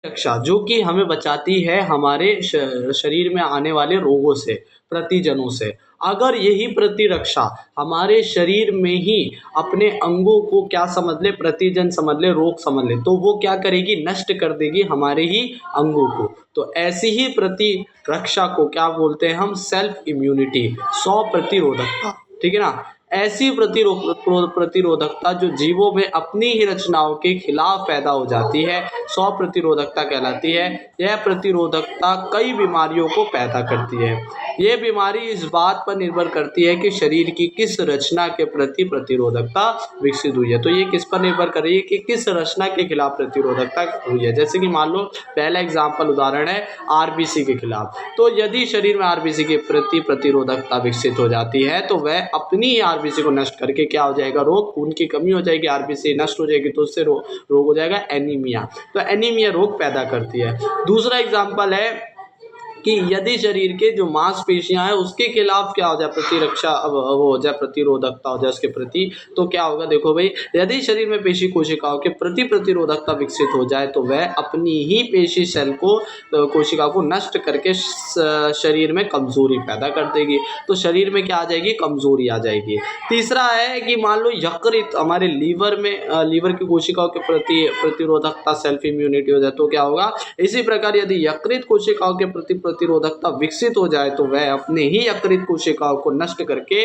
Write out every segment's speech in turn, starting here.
रक्षा जो कि हमें बचाती है हमारे शरीर में आने वाले रोगों से, प्रतिजनों से। अगर यही प्रतिरक्षा हमारे शरीर में ही अपने अंगों को क्या समझ ले, प्रतिजन समझ ले, रोग समझ ले, तो वो क्या करेगी, नष्ट कर देगी हमारे ही अंगों को। तो ऐसी ही प्रतिरक्षा को क्या बोलते हैं हम, सेल्फ इम्यूनिटी, स्व प्रतिरोधकता, ठीक है ना। ऐसी प्रतिरोधकता जो जीवों में अपनी ही रचनाओं के खिलाफ पैदा हो जाती है, स्व प्रतिरोधकता कहलाती है। यह प्रतिरोधकता कई बीमारियों को पैदा करती है। ये बीमारी इस बात पर निर्भर करती है कि शरीर की किस रचना के प्रति प्रतिरोधकता विकसित हुई है। तो ये किस पर निर्भर कर रही है कि किस रचना के खिलाफ प्रतिरोधकता हुई है। जैसे कि मान लो पहला एग्जाम्पल उदाहरण है आरबीसी के खिलाफ। तो यदि शरीर में आरबीसी के प्रति प्रतिरोधकता विकसित हो जाती है तो वह अपनी ही आरबीसी को नष्ट करके क्या हो जाएगा, रोग, खून की कमी हो जाएगी, आरबीसी नष्ट हो जाएगी तो उससे रोग हो जाएगा एनीमिया। तो एनीमिया रोग पैदा करती है। दूसरा एग्जाम्पल है कि यदि शरीर के जो मांसपेशियां हैं उसके खिलाफ क्या हो जाए, प्रतिरक्षा, अब वो हो जाए, प्रतिरोधकता हो जाए उसके प्रति, तो क्या होगा, देखो भाई, यदि शरीर में पेशी कोशिकाओं के प्रति प्रतिरोधकता विकसित हो जाए तो वह अपनी ही पेशी सेल को, कोशिका को नष्ट करके शरीर में कमजोरी पैदा कर देगी। तो शरीर में क्या आ जाएगी, कमजोरी आ जाएगी। तीसरा है कि मान लो यकृत, हमारे लीवर में, लीवर की कोशिकाओं के प्रति प्रतिरोधकता, सेल्फ इम्यूनिटी हो जाए तो क्या होगा। इसी प्रकार यदि यकृत कोशिकाओं के प्रति प्रतिरोधकता विकसित हो जाए तो वह अपने ही यकृत कोशिकाओं को नष्ट करके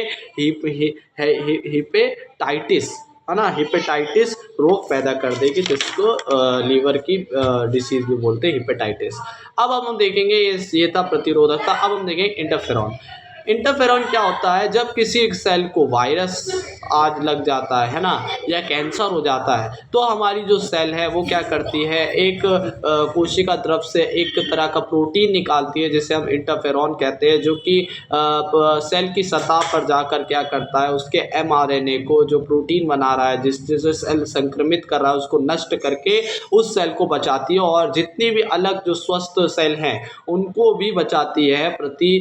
हिपेटाइटिस, है ना, हिपेटाइटिस रोग पैदा कर देगी, जिसको लीवर की डिसीज भी बोलते हैं, हिपेटाइटिस। अब हम देखेंगे ये था प्रतिरोधकता। अब हम देखेंगे इंटरफेरॉन। इंटरफेरॉन क्या होता है, जब किसी एक सेल को वायरस आज लग जाता है ना, या कैंसर हो जाता है, तो हमारी जो सेल है वो क्या करती है, एक कोशिका द्रव से एक तरह का प्रोटीन निकालती है जिसे हम इंटरफेरॉन कहते हैं, जो कि सेल की सतह पर जाकर क्या करता है, उसके एमआरएनए को, जो प्रोटीन बना रहा है, जिससे सेल संक्रमित कर रहा है, उसको नष्ट करके उस सेल को बचाती है, और जितनी भी अलग जो स्वस्थ सेल हैं उनको भी बचाती है प्रति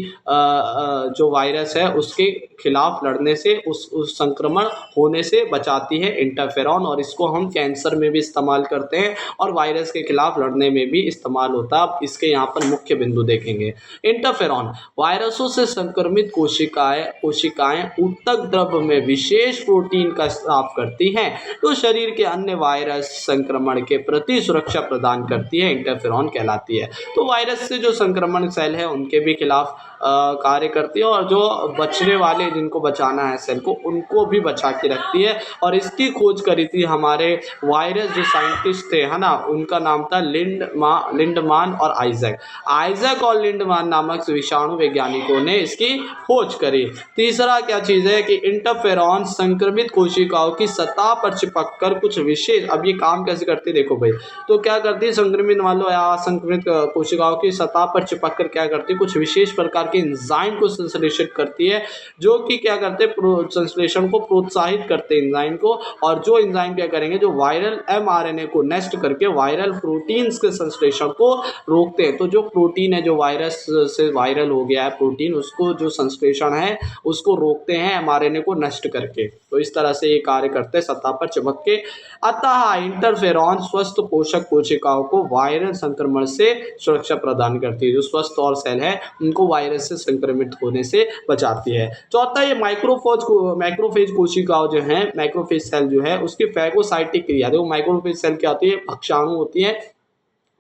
जो वायरस है उसके खिलाफ लड़ने से, उस संक्रमण होने से बचाती है इंटरफेरॉन। और इसको हम कैंसर में भी इस्तेमाल करते हैं और वायरस के खिलाफ लड़ने में भी इस्तेमाल होता है। अब इसके यहाँ पर मुख्य बिंदु देखेंगे। इंटरफेरॉन वायरसों से संक्रमित कोशिकाएं ऊतक द्रव में विशेष प्रोटीन का स्राव करती हैं, तो शरीर के अन्य वायरस संक्रमण के प्रति सुरक्षा प्रदान करती है, इंटरफेरॉन कहलाती है। तो वायरस से जो संक्रमण सेल है उनके भी खिलाफ कार्य करती है, और जो बचने वाले, जिनको बचाना है सेल को, उनको भी बचा के रखती है। और इसकी खोज करी थी हमारे वायरस जो साइंटिस्ट थे, है ना, उनका नाम था लिंडमान और आइजैक और लिंडमान नामक विषाणु वैज्ञानिकों ने इसकी खोज करी। तीसरा क्या चीज़ है कि इंटरफेरॉन संक्रमित कोशिकाओं की सतह पर चिपक कर कुछ विशेष, अब ये काम कैसे करती है देखो भाई, तो क्या करती है, संक्रमित मान लो या संक्रमित कोशिकाओं की सतह पर चिपक कर क्या करती है, कुछ विशेष प्रकार के एंजाइम को संश्लेषित करती है, जो कि क्या करते हैं, संश्लेषण को प्रोत्साहित करते हैं एंजाइम को। और जो एंजाइम क्या करेंगे, जो वायरल एमआरएनए को नष्ट करके वायरल प्रोटीन्स के संश्लेषण को रोकते हैं। तो जो प्रोटीन है, जो वायरस से वायरल हो गया है प्रोटीन, उसको जो संश्लेषण है उसको रोकते हैं एमआरएनए को नष्ट करके। तो इस तरह से ये कार्य करते हैं सतह पर चिपक के। अतः इंटरफेरॉन स्वस्थ पोषक कोशिकाओं को वायरल संक्रमण से सुरक्षा प्रदान करती है। जो स्वस्थ और सेल है उनको वायरस से संक्रमित होने से बचाती है। चौथा, ये मैक्रोफेज कोशिकाओं जो हैं, मैक्रोफेज सेल जो है उसकी फैगोसाइटिक क्रिया, देखो मैक्रोफेज सेल क्या होती है, भक्षाणु होती है,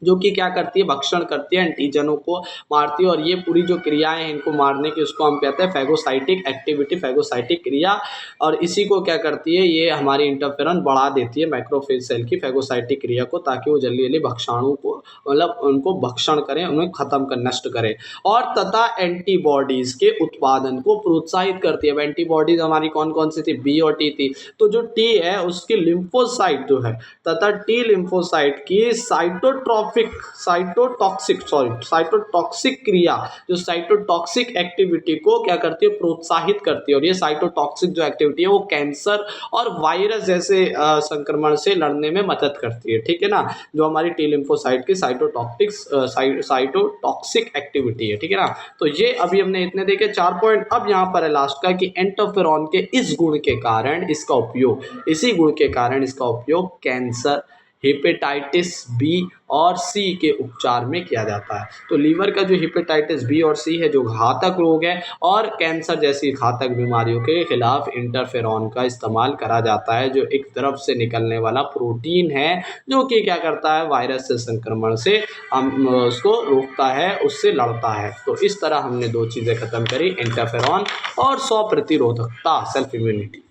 जो कि क्या करती है, भक्षण करती है, एंटीजनों को मारती है। और ये पूरी जो क्रियाएं हैं इनको मारने की, उसको हम कहते हैं फैगोसाइटिक एक्टिविटी, फैगोसाइटिक क्रिया। और इसी को क्या करती है, ये हमारी इंटरफेरॉन बढ़ा देती है मैक्रोफेज सेल की फैगोसाइटिक क्रिया को, ताकि वो जल्दी जल्दी भक्षाणु को, मतलब उनको भक्षण करें, उन्हें खत्म कर, नष्ट करें। और तथा एंटीबॉडीज के उत्पादन को प्रोत्साहित करती है। अब एंटीबॉडीज हमारी कौन कौन सी थी, बी और टी थी। तो जो टी है उसकी लिम्फोसाइट जो है, तथा टी लिम्फोसाइट की साइटोटॉक्सिक क्रिया, जो साइटोटॉक्सिक एक्टिविटी को क्या करती है, प्रोत्साहित करती है। और ये साइटोटॉक्सिक जो एक्टिविटी है वो कैंसर और वायरस जैसे संक्रमण से लड़ने में मदद करती है, ठीक है ना, जो हमारी टी लिम्फोसाइट की साइटोटॉक्सिक एक्टिविटी है, ठीक है ना। तो ये अभी हमने इतने देखे 4 पॉइंट। अब यहाँ पर है लास्ट का कि इंटरफेरॉन के इस गुण के कारण इसका उपयोग, इसी गुण के कारण इसका उपयोग कैंसर हेपेटाइटिस बी और सी के उपचार में किया जाता है। तो लीवर का जो हेपेटाइटिस बी और सी है जो घातक रोग है और कैंसर जैसी घातक बीमारियों के खिलाफ इंटरफेरॉन का इस्तेमाल करा जाता है, जो एक तरफ से निकलने वाला प्रोटीन है जो कि क्या करता है, वायरस से संक्रमण से हम उसको रोकता है, उससे लड़ता है। तो इस तरह हमने दो चीज़ें खत्म करी, इंटरफेरॉन और 100 प्रतिरोधकता, सेल्फ इम्यूनिटी।